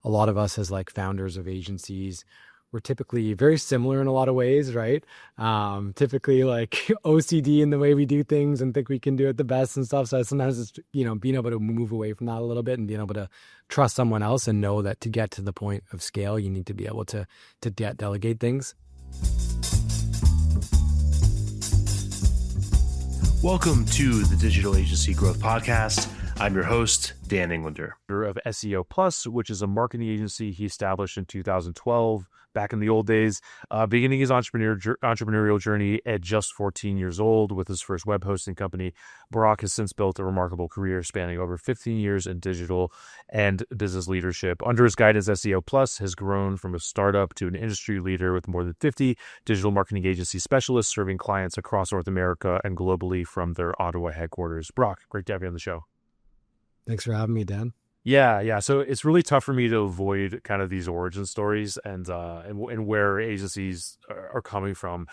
a lot of us as like founders of agencies, we're typically very similar in a lot of ways, right? Typically like OCD in the way we do things and think we can do it the best and stuff. So sometimes it's, being able to move away from that a little bit and being able to trust someone else and know that to get to the point of scale, you need to be able to delegate things. Welcome to the Digital Agency Growth Podcast. I'm your host, Dan Englander. Of SEO Plus, which is a marketing agency he established in 2012, back in the old days, beginning his entrepreneurial journey at just 14 years old with his first web hosting company. Brock has since built a remarkable career spanning over 15 years in digital and business leadership. Under his guidance, SEO Plus has grown from a startup to an industry leader with more than 50 digital marketing agency specialists serving clients across North America and globally from their Ottawa headquarters. Brock, great to have you on the show. Thanks for having me, Dan. Yeah. So it's really tough for me to avoid kind of these origin stories and where agencies are coming from.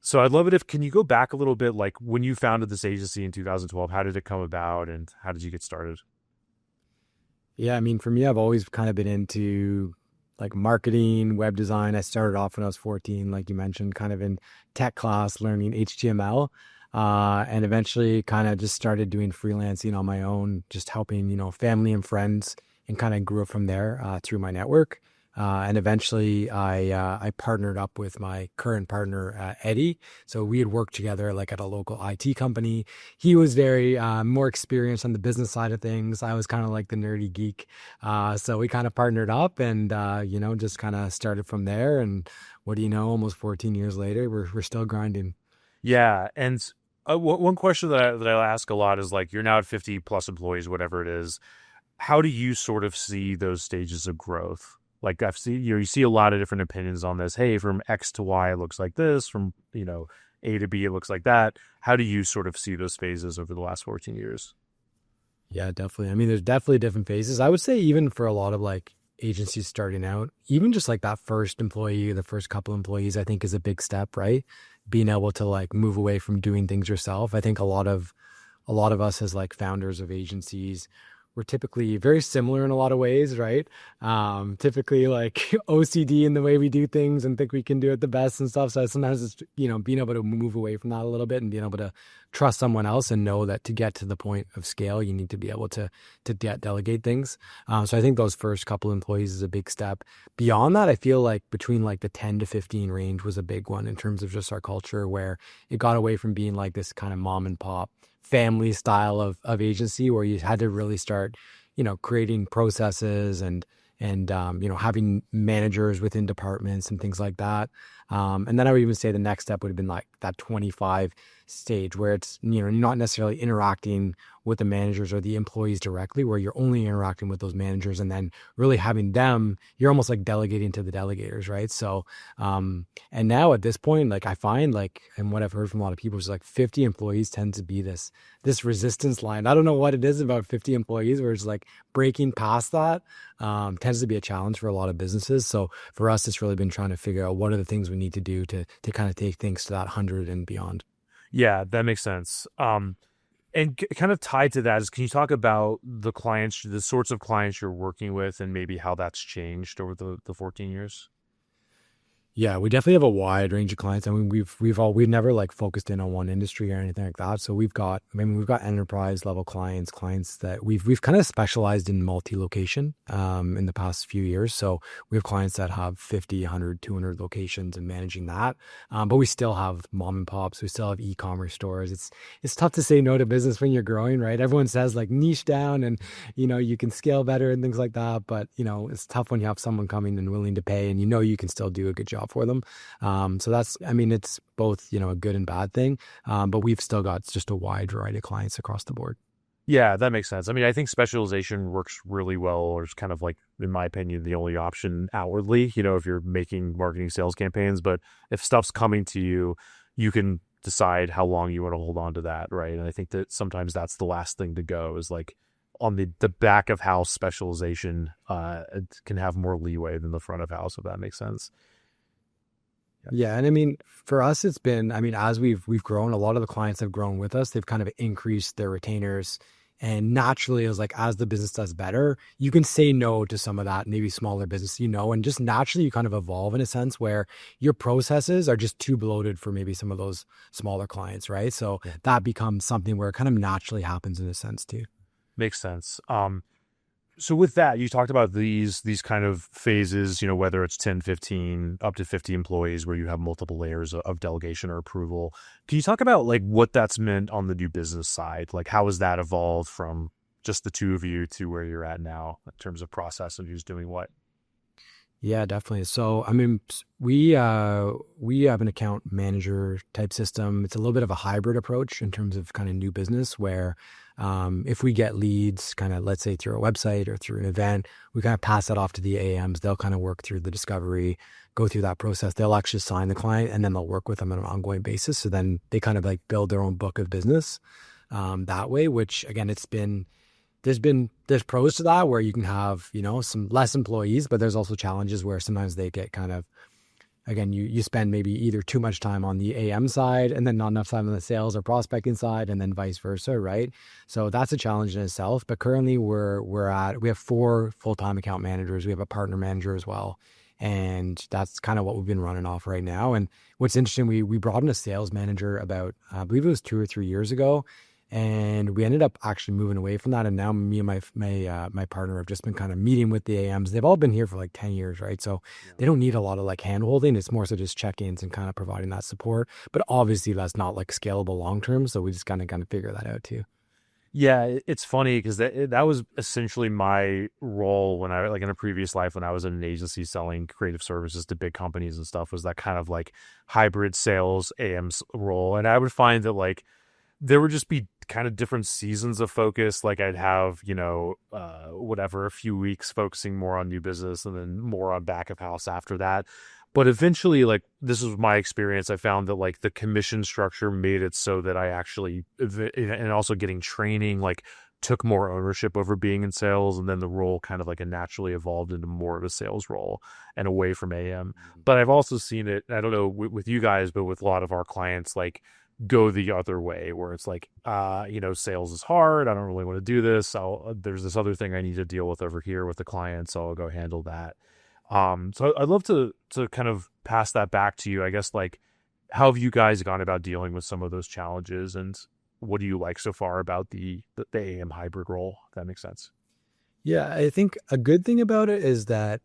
So I'd love it can you go back a little bit, like when you founded this agency in 2012, how did it come about and how did you get started? Yeah, I mean, for me, I've always kind of been into like marketing, web design. I started off when I was 14, like you mentioned, kind of in tech class, learning HTML. And eventually kind of just started doing freelancing on my own, just helping, family and friends, and kind of grew up from there through my network. And eventually I partnered up with my current partner, Eddie. So we had worked together like at a local IT company. He was very more experienced on the business side of things. I was kind of like the nerdy geek. So we kind of partnered up and, just kind of started from there. And what do you know, almost 14 years later, we're still grinding. Yeah. And one question that I'll ask a lot is like, you're now at 50 plus employees, whatever it is. How do you sort of see those stages of growth? Like I've seen, you see a lot of different opinions on this. Hey, from X to Y, it looks like this. From, A to B, it looks like that. How do you sort of see those phases over the last 14 years? Yeah, definitely. I mean, there's definitely different phases. I would say even for a lot of like agencies starting out, even just like that first employee, the first couple employees, I think is a big step, right? Being able to like move away from doing things yourself. I think a lot of us as like founders of agencies, we're typically very similar in a lot of ways, right? Typically like OCD in the way we do things and think we can do it the best and stuff. So sometimes it's, being able to move away from that a little bit and being able to trust someone else and know that to get to the point of scale, you need to be able to delegate things. So I think those first couple employees is a big step. Beyond that, I feel like between like the 10 to 15 range was a big one in terms of just our culture, where it got away from being like this kind of mom and pop family style of agency where you had to really start, creating processes and having managers within departments and things like that. And then I would even say the next step would have been like that 25 stage where it's, you're not necessarily interacting with the managers or the employees directly, where you're only interacting with those managers and then really having them, you're almost like delegating to the delegators, right? So, and now at this point, like I find like, and what I've heard from a lot of people is like 50 employees tend to be this resistance line. I don't know what it is about 50 employees where it's like breaking past that tends to be a challenge for a lot of businesses. So for us, it's really been trying to figure out what are the things we need to do to kind of take things to that 100 and beyond. Yeah, that makes sense. And kind of tied to that is, can you talk about the clients, the sorts of clients you're working with and maybe how that's changed over the 14 years? Yeah, we definitely have a wide range of clients. I mean, we've never like focused in on one industry or anything like that. So we've got enterprise level clients that we've kind of specialized in multi-location in the past few years. So we have clients that have 50, 100, 200 locations and managing that. But we still have mom and pops. We still have e-commerce stores. It's tough to say no to business when you're growing, right? Everyone says like niche down and, you can scale better and things like that. But, it's tough when you have someone coming and willing to pay and you can still do a good job for them. So it's both, a good and bad thing. But we've still got just a wide variety of clients across the board. Yeah, that makes sense. I mean, I think specialization works really well, or it's kind of like, in my opinion, the only option outwardly, if you're making marketing sales campaigns. But if stuff's coming to you, you can decide how long you want to hold on to that, right? And I think that sometimes that's the last thing to go, is like on the back of house specialization can have more leeway than the front of house, if that makes sense. Yeah. And I mean, for us, it's been, as we've grown, a lot of the clients have grown with us. They've kind of increased their retainers And naturally, it was like, as the business does better, you can say no to some of that, maybe smaller business, and just naturally you kind of evolve in a sense where your processes are just too bloated for maybe some of those smaller clients, right? So that becomes something where it kind of naturally happens in a sense too. Makes sense. So with that, you talked about these kind of phases, whether it's 10, 15, up to 50 employees where you have multiple layers of delegation or approval. Can you talk about like what that's meant on the new business side? Like how has that evolved from just the two of you to where you're at now in terms of process and who's doing what? Yeah, definitely. So, I mean, we have an account manager type system. It's a little bit of a hybrid approach in terms of kind of new business where if we get leads kind of, let's say through a website or through an event, we kind of pass that off to the AMs. They'll kind of work through the discovery, go through that process. They'll actually sign the client and then they'll work with them on an ongoing basis. So then they kind of like build their own book of business that way, which again, there's pros to that where you can have, some less employees, but there's also challenges where sometimes they get kind of, again, you spend maybe either too much time on the AM side and then not enough time on the sales or prospecting side and then vice versa, right? So that's a challenge in itself. But currently we have 4 full-time account managers. We have a partner manager as well. And that's kind of what we've been running off right now. And what's interesting, we brought in a sales manager about, I believe it was 2 or 3 years ago. And we ended up actually moving away from that. And now me and my partner have just been kind of meeting with the AMs. They've all been here for like 10 years, right? So they don't need a lot of like hand holding. It's more so just check-ins and kind of providing that support. But obviously that's not like scalable long-term. So we just kind of figure that out too. Yeah, it's funny because that was essentially my role when I like in a previous life when I was in an agency selling creative services to big companies and stuff, was that kind of like hybrid sales AMs role. And I would find that like there would just be kind of different seasons of focus. Like I'd have, a few weeks focusing more on new business and then more on back of house after that. But eventually, like, this is my experience. I found that like the commission structure made it so that I actually, and also getting training, like took more ownership over being in sales. And then the role kind of like naturally evolved into more of a sales role and away from AM. But I've also seen it, I don't know with you guys, but with a lot of our clients, like go the other way where it's like, sales is hard. I don't really want to do this. There's this other thing I need to deal with over here with the client. So I'll go handle that. So I'd love to kind of pass that back to you. I guess, like, how have you guys gone about dealing with some of those challenges, and what do you like so far about the AM hybrid role, if that makes sense? Yeah, I think a good thing about it is that,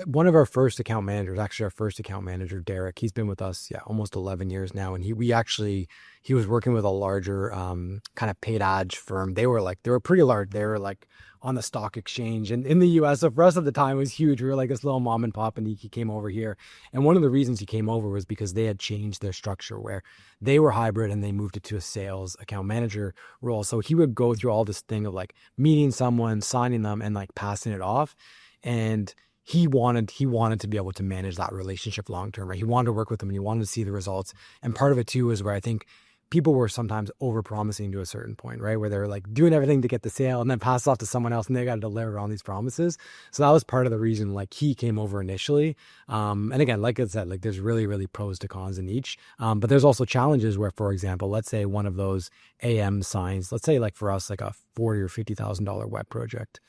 one of our first account managers, actually our first account manager, Derek, he's been with us, almost 11 years now. And he was working with a larger kind of paid ads firm. They were pretty large. They were like on the stock exchange and in the US. So for us at the time, it was huge. We were like this little mom and pop, and he came over here. And one of the reasons he came over was because they had changed their structure where they were hybrid and they moved it to a sales account manager role. So he would go through all this thing of like meeting someone, signing them, and like passing it off. And he wanted to be able to manage that relationship long term, right? He wanted to work with them and he wanted to see the results. And part of it too is where I think people were sometimes over promising to a certain point, right? Where they're like doing everything to get the sale and then pass it off to someone else and they got to deliver on these promises. So that was part of the reason like he came over initially. And again, like I said, like there's really, really pros to cons in each. But there's also challenges where, for example, let's say one of those AM signs, let's say like for us, like a $40,000 or $50,000 web project.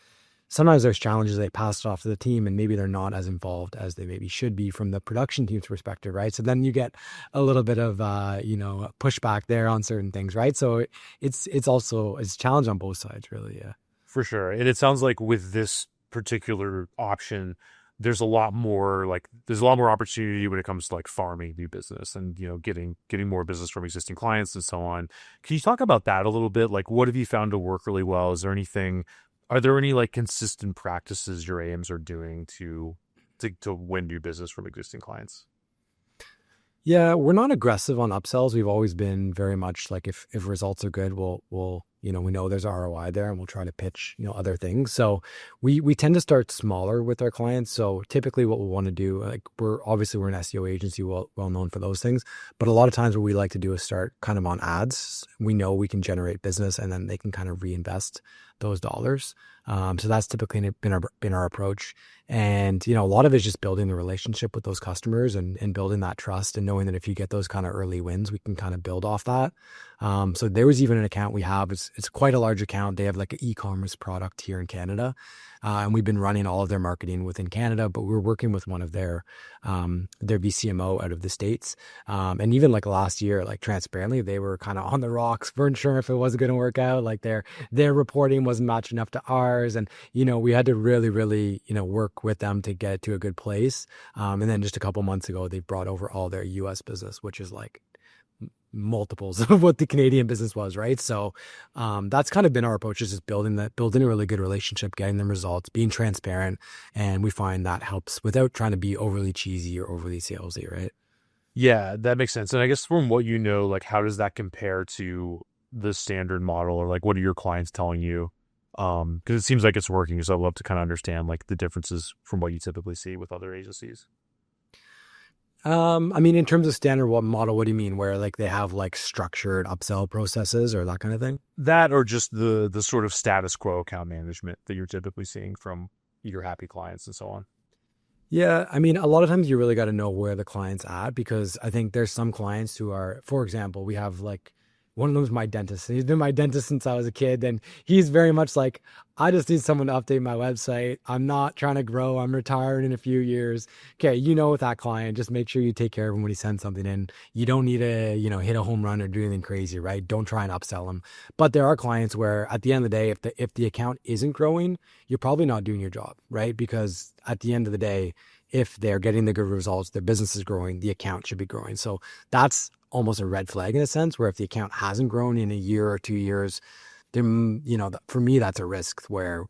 Sometimes there's challenges, they pass it off to the team and maybe they're not as involved as they maybe should be from the production team's perspective, right? So then you get a little bit of, pushback there on certain things, right? So it's a challenge on both sides, really, yeah. For sure. And it sounds like with this particular option, there's a lot more opportunity when it comes to like farming new business and, getting more business from existing clients and so on. Can you talk about that a little bit? Like, what have you found to work really well? Are there any like consistent practices your AMs are doing to win new business from existing clients? Yeah, we're not aggressive on upsells. We've always been very much like if results are good, we'll we know there's ROI there and we'll try to pitch, other things. So we tend to start smaller with our clients. So typically what we want to do, like we're an SEO agency, well known for those things. But a lot of times what we like to do is start kind of on ads. We know we can generate business and then they can kind of reinvest those dollars. So that's typically been our approach. And, a lot of it is just building the relationship with those customers and building that trust and knowing that if you get those kind of early wins, we can kind of build off that. So there was even an account we have, it's it's quite a large account. They have like an e-commerce product here in Canada, and we've been running all of their marketing within Canada. But we're working with one of their VCMO out of the States, and even like last year, like transparently, they were kind of on the rocks. Weren't sure if it wasn't going to work out. Like their reporting wasn't matching up to ours, and we had to really work with them to get to a good place. And then just a couple months ago, they brought over all their U.S. business, which is like multiples of what the Canadian business was, right? So that's kind of been our approach, is just building a really good relationship, getting them results, being transparent, and we find that helps without trying to be overly cheesy or overly salesy, right? Yeah, that makes sense. And I guess from what like how does that compare to the standard model, or like what are your clients telling you? Because it seems like it's working, so I'd love to kind of understand like the differences from what you typically see with other agencies. I mean, in terms of standard model, what do you mean? Where like they have like structured upsell processes or that kind of thing? That, or just the sort of status quo account management that you're typically seeing from your happy clients and so on. Yeah, I mean, a lot of times you really got to know where the client's at, because I think there's some clients who are, for example, we have like one of them is my dentist. He's been my dentist since I was a kid, and he's very much like, I just need someone to update my website. I'm not trying to grow. I'm retiring in a few years. Okay, with that client, just make sure you take care of him when he sends something in. You don't need to, hit a home run or do anything crazy, right? Don't try and upsell him. But there are clients where at the end of the day, if the account isn't growing, you're probably not doing your job, right? Because at the end of the day, if they're getting the good results, their business is growing, the account should be growing. So that's almost a red flag in a sense, where if the account hasn't grown in a year or 2 years, then, for me, that's a risk where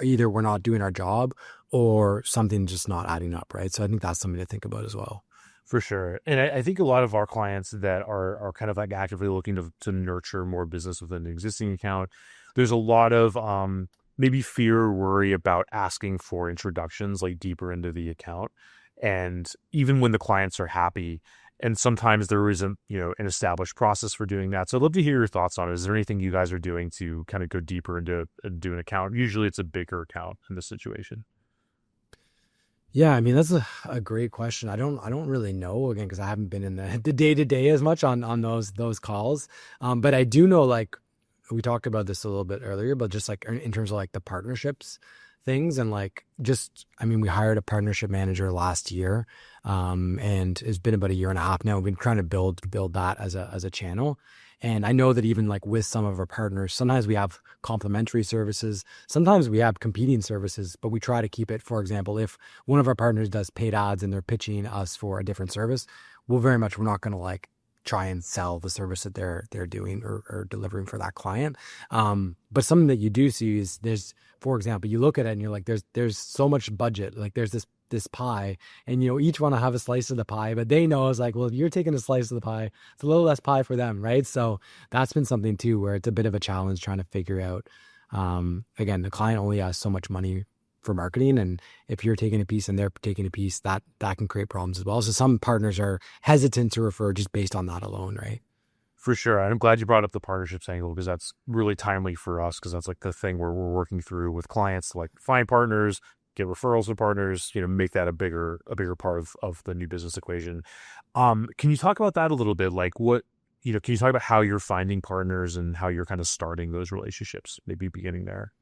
either we're not doing our job or something's just not adding up, right? So I think that's something to think about as well. For sure. And I think a lot of our clients that are kind of like actively looking to nurture more business within an existing account, there's a lot of maybe fear or worry about asking for introductions like deeper into the account. And even when the clients are happy, and sometimes there isn't, an established process for doing that. So I'd love to hear your thoughts on it. Is there anything you guys are doing to kind of go deeper into an account? Usually it's a bigger account in this situation. Yeah, I mean, that's a great question. I don't really know, again, because I haven't been in the day-to-day as much on those calls. But I do know, like, we talked about this a little bit earlier, but just like in terms of like the partnerships things, and like I mean, we hired a partnership manager last year, and it's been about a year and a half now. We've been trying to build that as a channel. And I know that even like with some of our partners, sometimes we have complementary services, sometimes we have competing services, but we try to keep it. For example, if one of our partners does paid ads and they're pitching us for a different service, we're not going to like try and sell the service that they're doing or delivering for that client. But something that you do see is there's, for example, you look at it and you're like, there's so much budget, like there's this pie, and each want to have a slice of the pie, but they know it's like, well, if you're taking a slice of the pie, it's a little less pie for them, right? So that's been something too, where it's a bit of a challenge trying to figure out, again, the client only has so much money for marketing, and if you're taking a piece and they're taking a piece, that can create problems as well. So some partners are hesitant to refer just based on that alone, right? For sure. I'm glad you brought up the partnerships angle, because that's really timely for us, because that's like the thing where we're working through with clients to like find partners, get referrals to partners, make that a bigger part of the new business equation. Can you talk about that a little bit? Like can you talk about how you're finding partners and how you're kind of starting those relationships, maybe beginning there?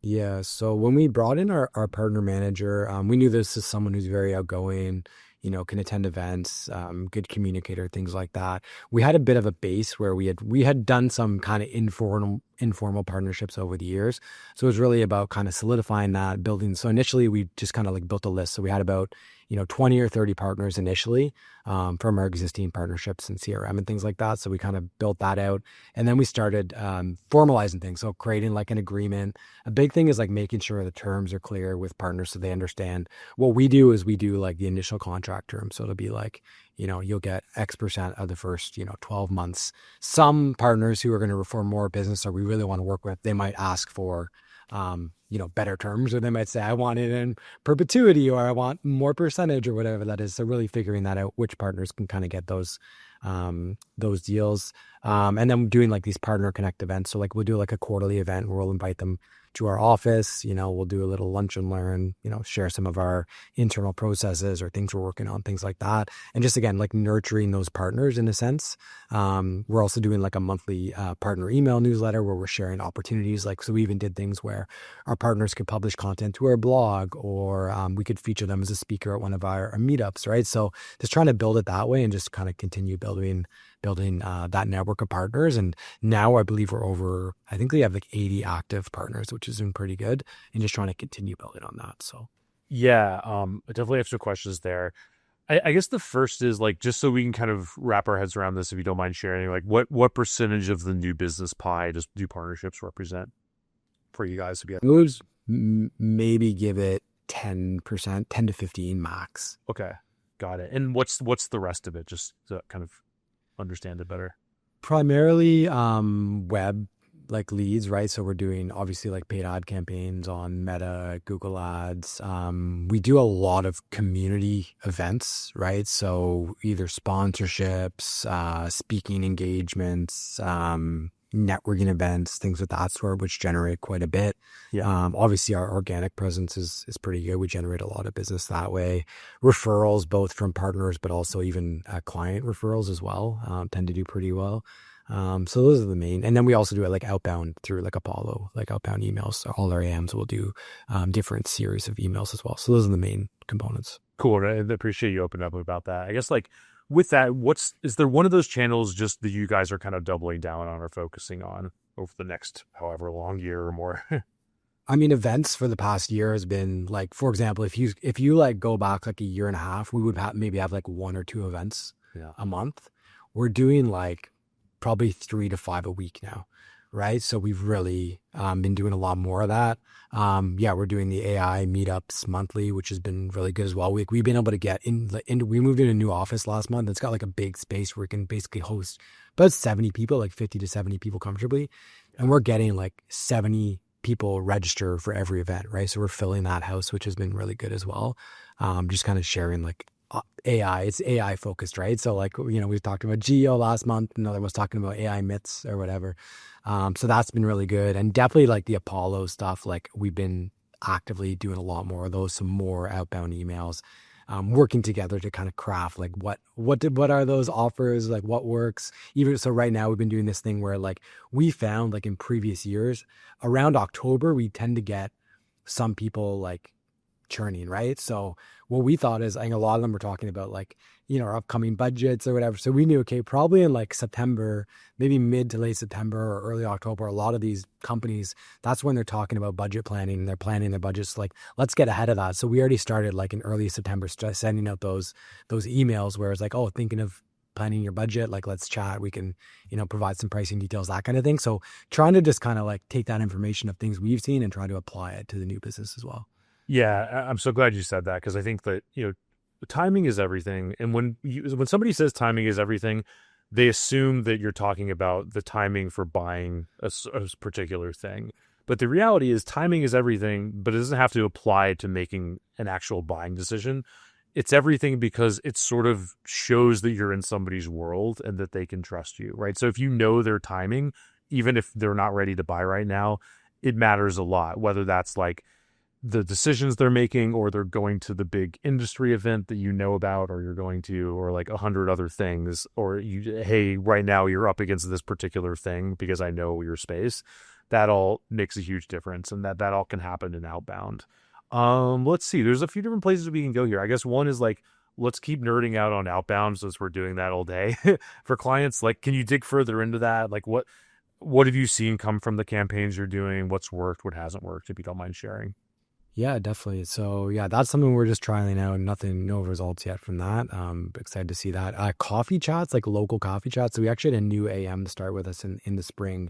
Yeah. So when we brought in our partner manager, we knew this is someone who's very outgoing, can attend events, good communicator, things like that. We had a bit of a base where we had done some kind of informal partnerships over the years. So it was really about kind of solidifying that, building. So initially we just kind of like built a list. So we had about 20 or 30 partners initially, from our existing partnerships and CRM and things like that. So we kind of built that out, and then we started formalizing things. So creating like an agreement. A big thing is like making sure the terms are clear with partners so they understand. What we do is we do like the initial contract term. So it'll be like, you'll get X% of the first, 12 months. Some partners who are going to refer more business or we really want to work with, they might ask for better terms, or they might say, I want it in perpetuity, or I want more percentage, or whatever that is. So really figuring that out, which partners can kind of get those deals. And then doing like these partner connect events. So like we'll do like a quarterly event where we'll invite them, to our office. We'll do a little lunch and learn, share some of our internal processes or things we're working on, things like that. And just again, like nurturing those partners in a sense. We're also doing like a monthly partner email newsletter where we're sharing opportunities. Like, so we even did things where our partners could publish content to our blog, or we could feature them as a speaker at one of our meetups, right? So just trying to build it that way and just kind of continue building that network of partners. And now I believe I think we have like 80 active partners, which has been pretty good, and just trying to continue building on that. So Yeah, I definitely have some questions there. I guess the first is like, just so we can kind of wrap our heads around this, if you don't mind sharing, like what percentage of the new business pie do partnerships represent for you guys to be? Maybe give it 10%, 10 to 15 max. Okay, got it. And what's the rest of it, just to kind of understand it better? Primarily web like leads, right? So we're doing obviously like paid ad campaigns on Meta, Google Ads. We do a lot of community events, right? So either sponsorships, speaking engagements, networking events, things of that sort, which generate quite a bit. Yeah. Obviously our organic presence is pretty good. We generate a lot of business that way. Referrals, both from partners, but also even client referrals as well, tend to do pretty well. So those are the main, and then we also do it like outbound through like Apollo, like outbound emails. So all our AMs will do different series of emails as well. So those are the main components. Cool. I appreciate you opening up about that. I guess like with that, is there one of those channels just that you guys are kind of doubling down on or focusing on over the next however long year or more? I mean, events for the past year has been like, for example, if you like go back like a year and a half, we would maybe have like 1 or 2 events a month. We're doing like probably 3 to 5 a week now, right? So we've really been doing a lot more of that. We're doing the AI meetups monthly, which has been really good as well. We've been able to get we moved in a new office last month. It's got like a big space where we can basically host about 70 people, like 50 to 70 people comfortably. And we're getting like 70 people register for every event, right? So we're filling that house, which has been really good as well. Just kind of sharing like AI, it's AI focused, right? So like, we've talked about Geo last month, another was talking about AI myths or whatever. So that's been really good. And definitely like the Apollo stuff, like we've been actively doing a lot more of those, some more outbound emails, working together to kind of craft like what are those offers, like what works. Even so right now we've been doing this thing where like we found like in previous years around October, we tend to get some people like churning, right? So what we thought is, I think a lot of them were talking about like, our upcoming budgets or whatever. So we knew, okay, probably in like September, maybe mid to late September or early October, a lot of these companies, that's when they're talking about budget planning. They're planning their budgets. Like, let's get ahead of that. So we already started like in early September, sending out those emails where it's like, oh, thinking of planning your budget, like let's chat, we can, provide some pricing details, that kind of thing. So trying to just kind of like take that information of things we've seen and try to apply it to the new business as well. Yeah, I'm so glad you said that, because I think that, timing is everything. And when somebody says timing is everything, they assume that you're talking about the timing for buying a particular thing. But the reality is timing is everything, but it doesn't have to apply to making an actual buying decision. It's everything because it sort of shows that you're in somebody's world and that they can trust you, right? So if you know their timing, even if they're not ready to buy right now, it matters a lot, whether that's like the decisions they're making, or they're going to the big industry event that you know about, or you're going to, or like 100 other things, or hey, right now you're up against this particular thing because I know your space. That all makes a huge difference, and that all can happen in outbound. Let's see, there's a few different places we can go here. I guess one is like, let's keep nerding out on outbound since we're doing that all day. For clients, like, can you dig further into that? Like what have you seen come from the campaigns you're doing? What's worked, what hasn't worked, if you don't mind sharing? Yeah, definitely. So yeah, that's something we're just trialing out. No results yet from that. Excited to see that. Coffee chats, like local coffee chats. So we actually had a new AM to start with us in the spring.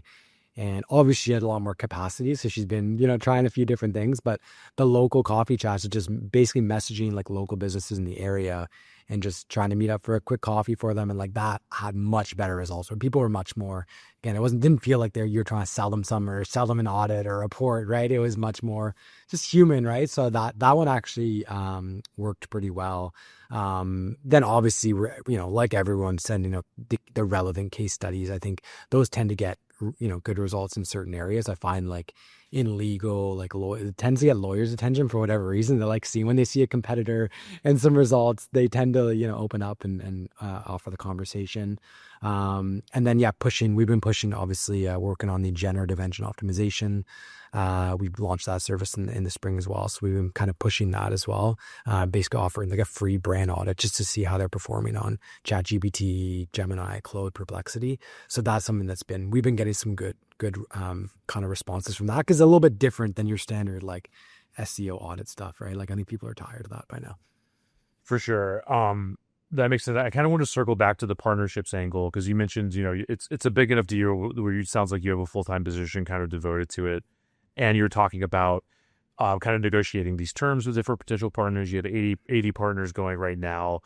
And obviously she had a lot more capacity. So she's been, trying a few different things, but the local coffee chats is just basically messaging like local businesses in the area and just trying to meet up for a quick coffee for them. And like that had much better results. Where people were much more, again, didn't feel like you're trying to sell them some or sell them an audit or a report, right? It was much more just human, right? So that one actually worked pretty well. Then obviously, like everyone, sending up the relevant case studies. I think those tend to get, good results in certain areas. I find like in legal, like it tends to get lawyers' attention for whatever reason. They like see when they see a competitor and some results, they tend to, open up and offer the conversation. And then, we've been pushing, obviously, working on the generative engine optimization. We launched that service in the spring as well. So we've been kind of pushing that as well, basically offering like a free brand audit just to see how they're performing on ChatGPT, Gemini, Claude, Perplexity. So that's something we've been getting some good kind of responses from that, because it's a little bit different than your standard like SEO audit stuff, right? Like I think people are tired of that by now. For sure. That makes sense. I kind of want to circle back to the partnerships angle, because you mentioned, it's a big enough deal where it sounds like you have a full-time position kind of devoted to it. And you're talking about kind of negotiating these terms with different potential partners. You have 80 partners going right now.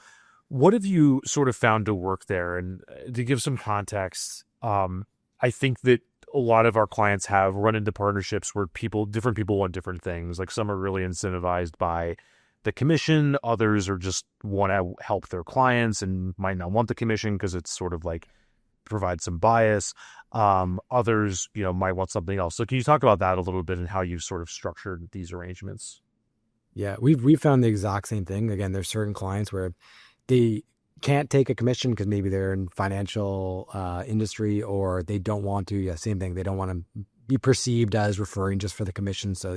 What have you sort of found to work there? And to give some context, I think that a lot of our clients have run into partnerships where different people want different things. Like some are really incentivized by the commission. Others are just want to help their clients and might not want the commission because it's sort of like provide some bias. Others, might want something else. So can you talk about that a little bit and how you've sort of structured these arrangements? Yeah, we've found the exact same thing. Again, there's certain clients where they can't take a commission because maybe they're in financial industry, or they don't want to. Yeah, same thing. They don't want to be perceived as referring just for the commission. So,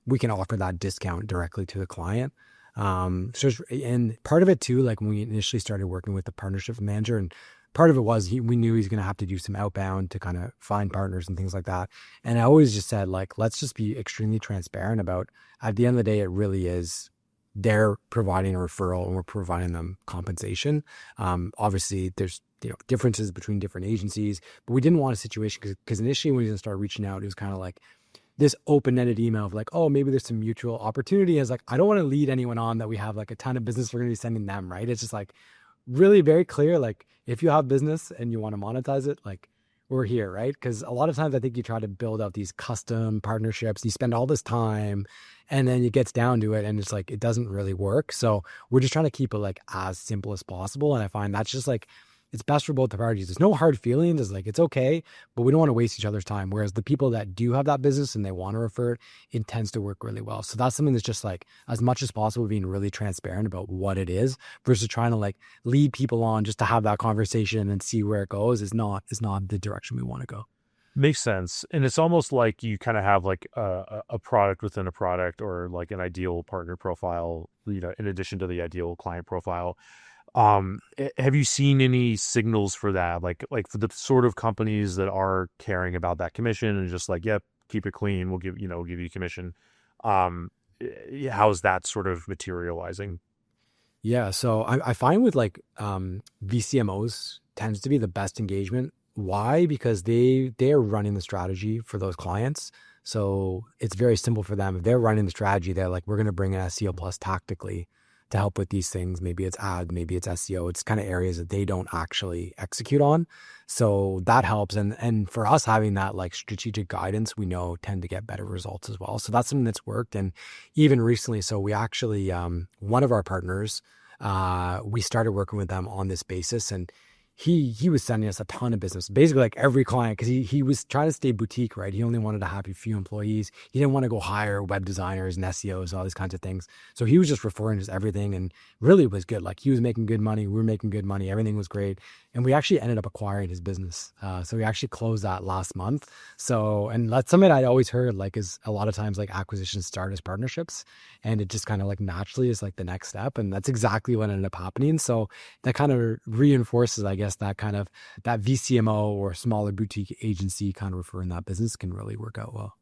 we can offer that discount directly to the client. And part of it too, like when we initially started working with the partnership manager, and part of it was we knew he's going to have to do some outbound to kind of find partners and things like that. And I always just said, like, let's just be extremely transparent about, at the end of the day, it really is they're providing a referral and we're providing them compensation. Obviously there's, differences between different agencies, but we didn't want a situation because initially when we started reaching out, it was kind of like this open-ended email of like, oh, maybe there's some mutual opportunity. As like, I don't want to lead anyone on that we have like a ton of business we're going to be sending them, right? It's just like really very clear. Like if you have business and you want to monetize it, like we're here, right? Because a lot of times I think you try to build out these custom partnerships, you spend all this time and then it gets down to it and it's like, it doesn't really work. So we're just trying to keep it like as simple as possible. And I find that's just like, it's best for both the parties. There's no hard feelings. It's like, it's okay, but we don't want to waste each other's time. Whereas the people that do have that business and they want to refer it, it tends to work really well. So that's something that's just like, as much as possible, being really transparent about what it is versus trying to like lead people on just to have that conversation and see where it goes is not the direction we want to go. Makes sense. And it's almost like you kind of have like a product within a product, or like an ideal partner profile, in addition to the ideal client profile. Have you seen any signals for that? Like for the sort of companies that are caring about that commission and just like, yep, keep it clean, we'll give you commission. How's that sort of materializing? Yeah. So I find with like VCMOs tends to be the best engagement. Why? Because they are running the strategy for those clients. So it's very simple for them. If they're running the strategy, they're like, we're going to bring in seoplus tactically to help with these things. Maybe it's ad, maybe it's SEO. It's kind of areas that they don't actually execute on. So that helps. And for us, having that like strategic guidance, we know tend to get better results as well. So that's something that's worked. And even recently, so we actually, one of our partners, we started working with them on this basis, and he was sending us a ton of business, basically like every client, because he was trying to stay boutique, right? He only wanted to have a few employees. He didn't want to go hire web designers and SEOs, all these kinds of things. So he was just referring us everything, and really was good. Like he was making good money. We were making good money. Everything was great. And we actually ended up acquiring his business. So we actually closed that last month. So, and that's something I'd always heard, like, is a lot of times like acquisitions start as partnerships, and it just kind of like naturally is like the next step. And that's exactly what ended up happening. So that kind of reinforces, I guess, that kind of that VCMO or smaller boutique agency kind of referring that business can really work out well.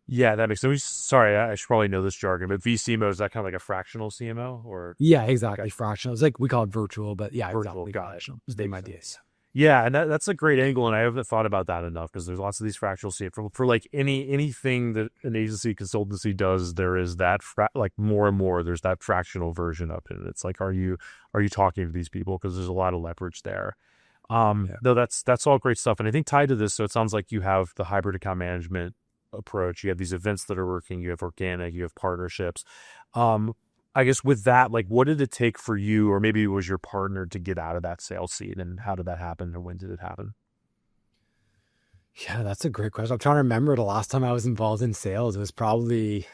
Yeah, that makes sense. Sorry, I should probably know this jargon, but VCMO, is that kind of like a fractional CMO or? Yeah, exactly. Fractional. It's like we call it virtual, but yeah, Virtual, exactly. got it. Fractional. Same ideas. Yeah, and that's a great angle, and I haven't thought about that enough, because there's lots of these fractional CMOs for like anything that an agency consultancy does. There is that like more and more. There's that fractional version of it. It's like, are you talking to these people? Because there's a lot of leverage there. No, that's all great stuff. And I think tied to this, so it sounds like you have the hybrid account management approach. You have these events that are working. You have organic. You have partnerships. I guess with that, like, what did it take for you, or maybe it was your partner, to get out of that sales seat, and how did that happen, or when did it happen? Yeah, that's a great question. I'm trying to remember the last time I was involved in sales. It was probably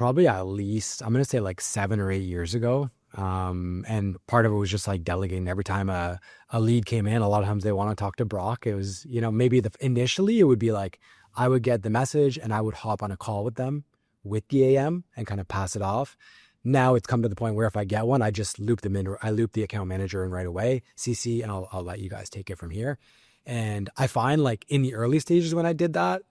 at least, I'm gonna say like 7 or 8 years ago. And part of it was just like delegating. Every time a lead came in, a lot of times they want to talk to Brock. It was, maybe initially it would be like I would get the message and I would hop on a call with them with the AM and kind of pass it off. Now it's come to the point where if I get one, I just loop them in. I loop the account manager in right away, CC, and I'll let you guys take it from here. And I find like in the early stages when I did that,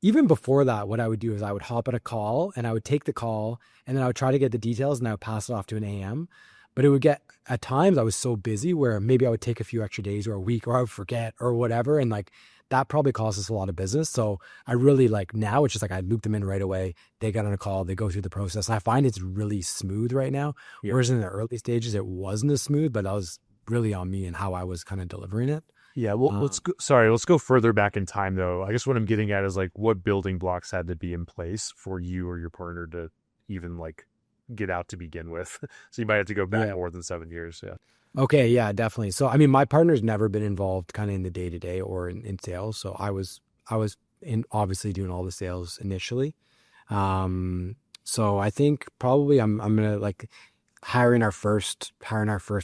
even before that, what I would do is I would hop on a call and I would take the call and then I would try to get the details and I would pass it off to an AM. But it would get, at times I was so busy where maybe I would take a few extra days or a week or I would forget or whatever. And like that probably costs us a lot of business. So I really like now it's just like I loop them in right away. They get on a call, they go through the process. I find it's really smooth right now. Yeah. Whereas in the early stages, it wasn't as smooth, but that was really on me and how I was kind of delivering it. Yeah, well, let's go further back in time though. I guess what I'm getting at is like what building blocks had to be in place for you or your partner to even like get out to begin with. So you might have to go back more than 7 years. Yeah. Okay, yeah, definitely. So I mean, my partner's never been involved kind of in the day-to-day or in sales. So I was in obviously doing all the sales initially. So I think probably I'm gonna like hiring our first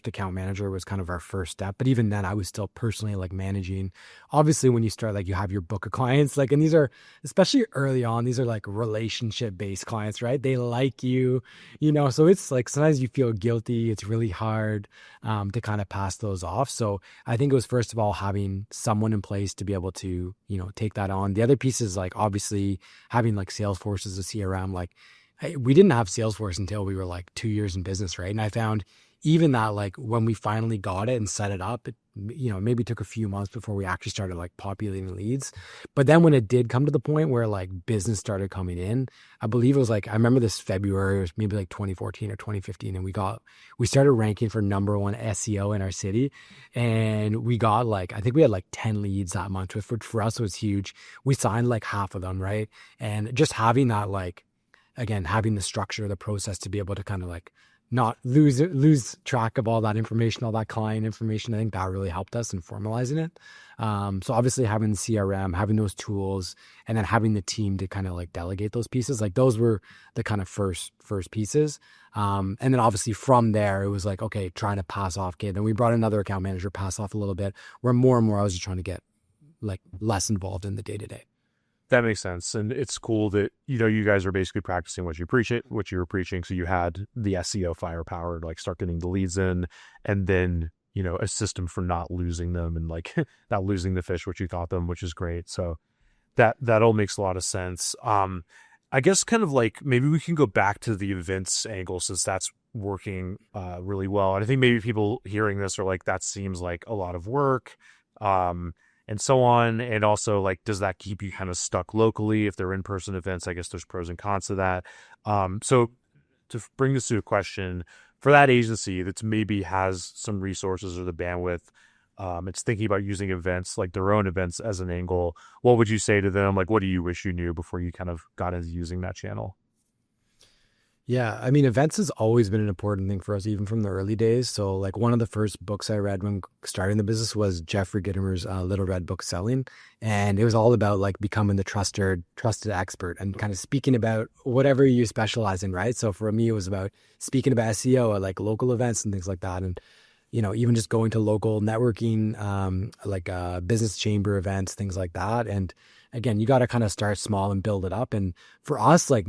account manager was kind of our first step. But even then I was still personally like managing. Obviously when you start, like you have your book of clients, like, and these are, especially early on, these are like relationship based clients, right? They like you, so it's like, sometimes you feel guilty. It's really hard to kind of pass those off. So I think it was first of all, having someone in place to be able to, take that on. The other piece is like, obviously having like Salesforce as a CRM, like, we didn't have Salesforce until we were like 2 years in business, right? And I found even that like when we finally got it and set it up, it maybe took a few months before we actually started like populating leads. But then when it did come to the point where like business started coming in, I believe it was like, I remember this February, it was maybe like 2014 or 2015. And we started ranking for #1 SEO in our city. And we got like, I think we had like 10 leads that month, which for us was huge. We signed like half of them, right? And just having that, like, again, having the structure, the process to be able to kind of like not lose track of all that information, all that client information. I think that really helped us in formalizing it. So obviously having the CRM, having those tools, and then having the team to kind of like delegate those pieces, like those were the kind of first pieces. And then obviously from there, it was like, okay, trying to pass off. Okay, then we brought another account manager, pass off a little bit, where more and more I was just trying to get like less involved in the day to day. That makes sense. And it's cool that, you guys are basically practicing what you were preaching. So you had the SEO firepower to like start getting the leads in, and then, a system for not losing them and like not losing the fish, which you taught them, which is great. So that all makes a lot of sense. I guess kind of like maybe we can go back to the events angle since that's working really well. And I think maybe people hearing this are like, that seems like a lot of work. And so on. And also, like, does that keep you kind of stuck locally? If they're in-person events, I guess there's pros and cons to that. So to bring this to a question, for that agency that's maybe has some resources or the bandwidth, it's thinking about using events, like their own events as an angle, what would you say to them? Like, what do you wish you knew before you kind of got into using that channel? Yeah, I mean, events has always been an important thing for us, even from the early days. So, like, one of the first books I read when starting the business was Jeffrey Gitomer's Little Red Book Selling, and it was all about like becoming the trusted expert and kind of speaking about whatever you specialize in, right? So for me, it was about speaking about SEO at like local events and things like that, and even just going to local networking, business chamber events, things like that. And again, you got to kind of start small and build it up. And for us, like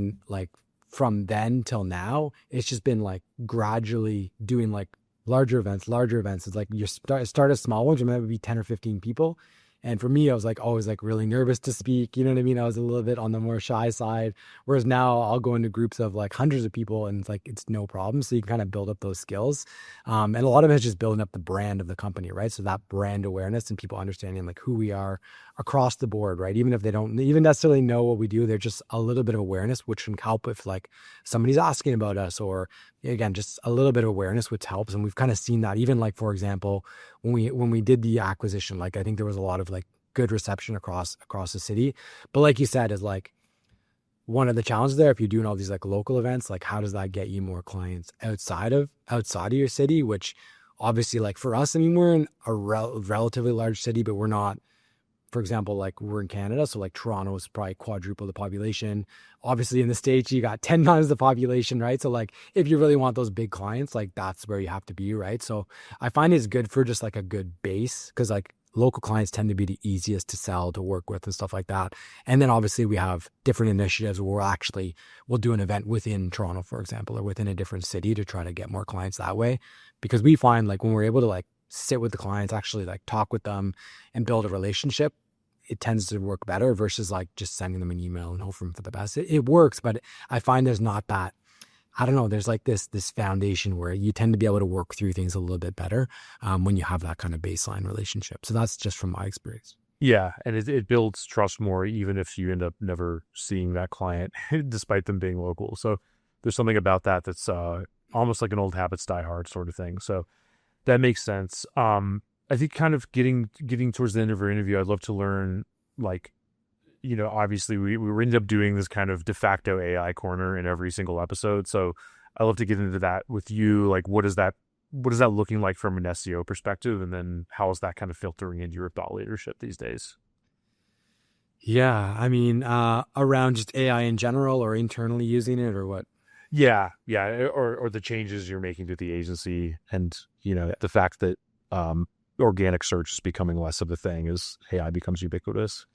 from then till now, it's just been like gradually doing like larger events. It's like you start as small ones, maybe 10 or 15 people. And for me, I was like always like really nervous to speak. You know what I mean? I was a little bit on the more shy side. Whereas now I'll go into groups of like hundreds of people and it's like, it's no problem. So you can kind of build up those skills. And a lot of it is just building up the brand of the company, right? So that brand awareness and people understanding like who we are across the board, right? Even if they don't even necessarily know what we do, they're just a little bit of awareness, which can help if like somebody's asking about us, or again, just a little bit of awareness, which helps. And we've kind of seen that even like, for example, when we did the acquisition, like I think there was a lot of like good reception across the city. But like you said, is like one of the challenges there, if you're doing all these like local events, like how does that get you more clients outside of your city? Which obviously, like for us, I mean, we're in a relatively large city, but we're not for example, like we're in Canada, so like Toronto is probably quadruple the population. Obviously in the States, you got 10 times the population, right? So like if you really want those big clients, like that's where you have to be, right? So I find it's good for just like a good base, because like local clients tend to be the easiest to sell, to work with and stuff like that. And then obviously we have different initiatives where we'll do an event within Toronto, for example, or within a different city to try to get more clients that way. Because we find like when we're able to like sit with the clients, actually like talk with them and build a relationship, it tends to work better versus like just sending them an email and hoping for the best. It works, but I find there's not that, I don't know, there's like this foundation where you tend to be able to work through things a little bit better when you have that kind of baseline relationship. So that's just from my experience. Yeah, and it builds trust more, even if you end up never seeing that client, despite them being local. So there's something about that that's almost like an old habits die hard sort of thing. So that makes sense. I think kind of getting towards the end of our interview, I'd love to learn, like, obviously we ended up doing this kind of de facto AI corner in every single episode. So I'd love to get into that with you. Like, what is that looking like from an SEO perspective? And then how is that kind of filtering into your thought leadership these days? Yeah, I mean, around just AI in general or internally using it or what? Yeah. Or the changes you're making to the agency, and, the fact that organic search is becoming less of a thing as AI becomes ubiquitous.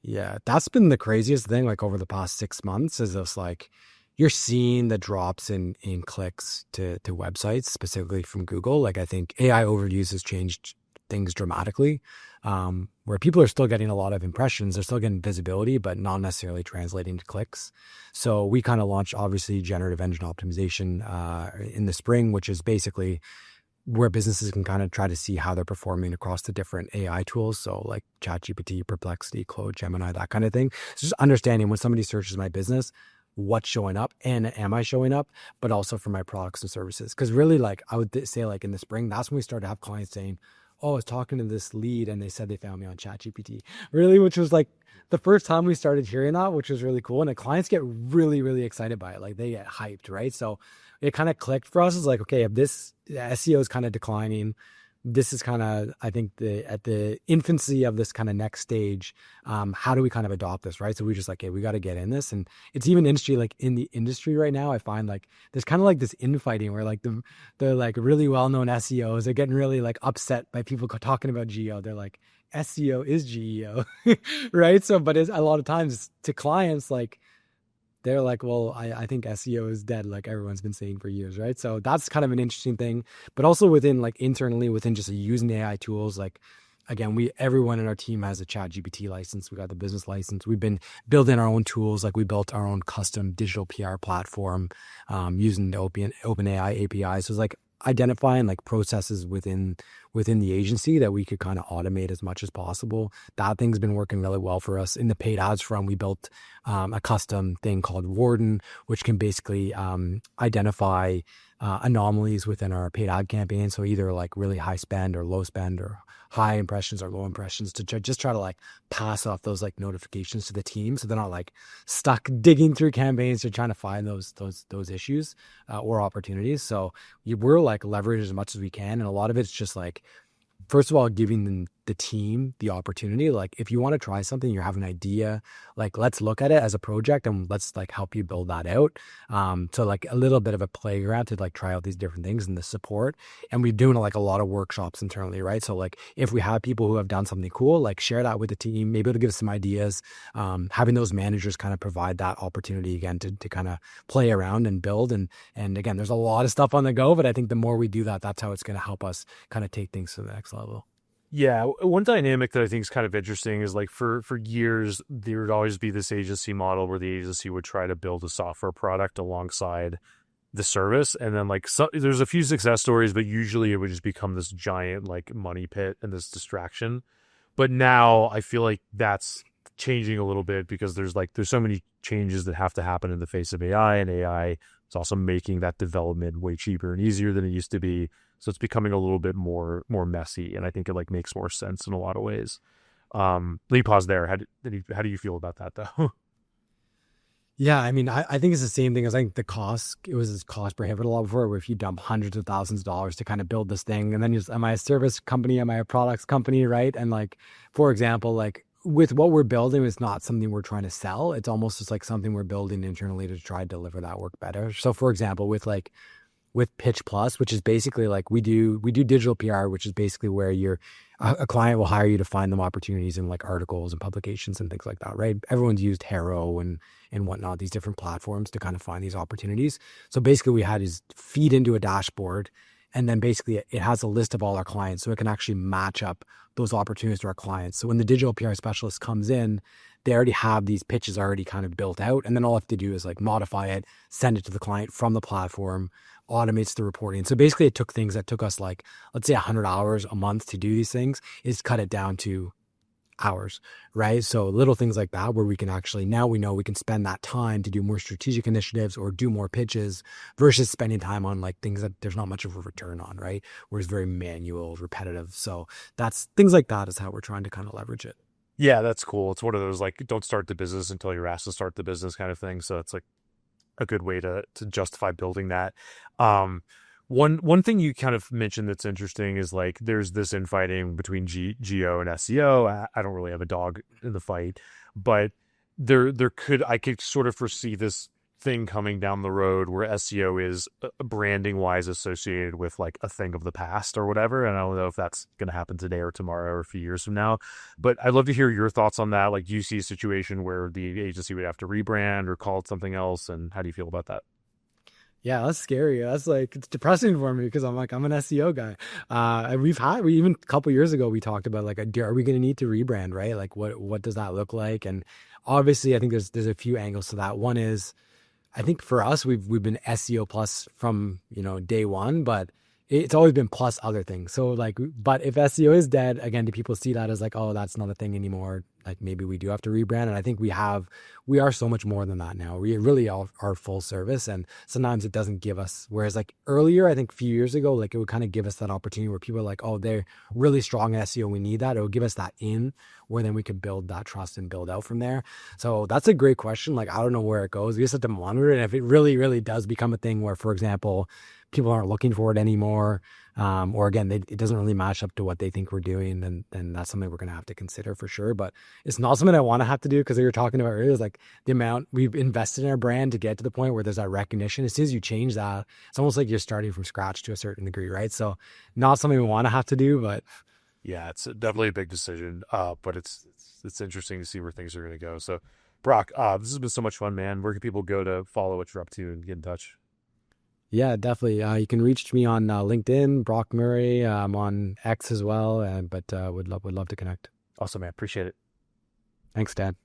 Yeah, that's been the craziest thing, like over the past 6 months, is this like you're seeing the drops in clicks to websites, specifically from Google. Like I think AI overviews has changed things dramatically, where people are still getting a lot of impressions, they're still getting visibility, but not necessarily translating to clicks. So we kind of launched, obviously, Generative Engine Optimization in the spring, which is basically where businesses can kind of try to see how they're performing across the different AI tools. So like ChatGPT, Perplexity, Claude, Gemini, that kind of thing. So just understanding when somebody searches my business, what's showing up and am I showing up, but also for my products and services. Because really, like I would say, like in the spring, that's when we started to have clients saying, oh, I was talking to this lead and they said they found me on ChatGPT. Really, which was like the first time we started hearing that, which was really cool. And the clients get really, really excited by it. Like they get hyped, right? So it kind of clicked for us. It's like, okay, if this SEO is kind of declining, this is kind of, I think, at the infancy of this kind of next stage. How do we kind of adopt this, right? So we just like, hey, we got to get in this. And it's even industry, like in the industry right now, I find like there's kind of like this infighting where like the like really well-known SEOs are getting really like upset by people talking about geo. They're like, SEO is GEO, right? So, but it's a lot of times to clients, like, they're like, well, I think SEO is dead, like everyone's been saying for years, right? So that's kind of an interesting thing. But also within like internally, within just using AI tools, like again, everyone in our team has a ChatGPT license. We got the business license. We've been building our own tools. Like we built our own custom digital PR platform using the OpenAI API. So it's like identifying like processes within the agency that we could kind of automate as much as possible. That thing's been working really well for us. In the paid ads front, we built a custom thing called Warden, which can basically identify anomalies within our paid ad campaign. So either like really high spend or low spend, or high impressions or low impressions, to just try to like pass off those like notifications to the team, so they're not like stuck digging through campaigns to trying to find those issues or opportunities. So we're like leverage as much as we can, and a lot of it's just like, first of all, giving the team the opportunity. Like if you want to try something, you have an idea, like let's look at it as a project and let's like help you build that out. So like a little bit of a playground to like try out these different things and the support. And we're doing like a lot of workshops internally, right? So like if we have people who have done something cool, like share that with the team, maybe it'll give us some ideas. Having those managers kind of provide that opportunity again to kind of play around and build. And again, there's a lot of stuff on the go, but I think the more we do that, that's how it's going to help us kind of take things to the next level. Yeah, one dynamic that I think is kind of interesting is like for years, there would always be this agency model where the agency would try to build a software product alongside the service. And then like there's a few success stories, but usually it would just become this giant like money pit and this distraction. But now I feel like that's changing a little bit, because there's so many changes that have to happen in the face of AI, and AI is also making that development way cheaper and easier than it used to be. So it's becoming a little bit more messy, and I think it like makes more sense in a lot of ways. Let me pause there. How do you feel about that though? Yeah, I mean, I think it's the same thing as, I think it was cost prohibitive a lot before, where if you dump hundreds of thousands of dollars to kind of build this thing, and then am I a service company? Am I a products company? Right. And like, for example, like with what we're building, it's not something we're trying to sell. It's almost just like something we're building internally to try to deliver that work better. So for example, with Pitch Plus, which is basically like we do digital PR, which is basically where a client will hire you to find them opportunities in like articles and publications and things like that, right? Everyone's used Harrow and whatnot, these different platforms to kind of find these opportunities. So basically we had is feed into a dashboard, and then basically it has a list of all our clients, so it can actually match up those opportunities to our clients. So when the digital PR specialist comes in, they already have these pitches already kind of built out, and then all I have to do is like modify it, send it to the client from the platform, automates the reporting. So basically it took things that took us like, let's say 100 hours a month to do these things, is cut it down to hours, right? So little things like that where we can actually, now we know we can spend that time to do more strategic initiatives or do more pitches versus spending time on like things that there's not much of a return on, right? Where it's very manual, repetitive. So that's things like that is how we're trying to kind of leverage it. Yeah, that's cool. It's one of those like don't start the business until you're asked to start the business kind of thing. So it's like a good way to justify building that. One thing you kind of mentioned that's interesting is like there's this infighting between GO and SEO. I don't really have a dog in the fight, but I could sort of foresee this thing coming down the road where SEO is branding wise associated with like a thing of the past or whatever. And I don't know if that's going to happen today or tomorrow or a few years from now, but I'd love to hear your thoughts on that. Like, do you see a situation where the agency would have to rebrand or call it something else? And how do you feel about that? Yeah, that's scary. That's like, it's depressing for me because I'm an SEO guy. And we even a couple years ago, we talked about like, are we going to need to rebrand, right? Like what does that look like? And obviously I think there's a few angles to that. One is, I think for us, we've been SEO plus from, day one, but it's always been plus other things. So like, but if SEO is dead, again, do people see that as like, oh, that's not a thing anymore? Like maybe we do have to rebrand. And I think we are so much more than that now. We really are full service. And sometimes it doesn't give us, whereas like earlier, I think a few years ago, like it would kind of give us that opportunity where people are like, oh, they're really strong in SEO. We need that. It would give us that in where then we could build that trust and build out from there. So that's a great question. Like, I don't know where it goes. We just have to monitor it. And if it really, really does become a thing where, for example, people aren't looking for it anymore, or again, it doesn't really match up to what they think we're doing, then that's something we're going to have to consider for sure. But it's not something I want to have to do because we were talking about earlier, is like the amount we've invested in our brand to get to the point where there's that recognition. As soon as you change that, it's almost like you're starting from scratch to a certain degree, right? So not something we want to have to do, but Yeah, it's definitely a big decision, but it's interesting to see where things are going to go. So, Brock, this has been so much fun, man. Where can people go to follow what you're up to and get in touch? yeah, definitely. You can reach me on LinkedIn, Brock Murray. I'm on X as well, but would love to connect. Awesome, man. Appreciate it. Thanks, Dad.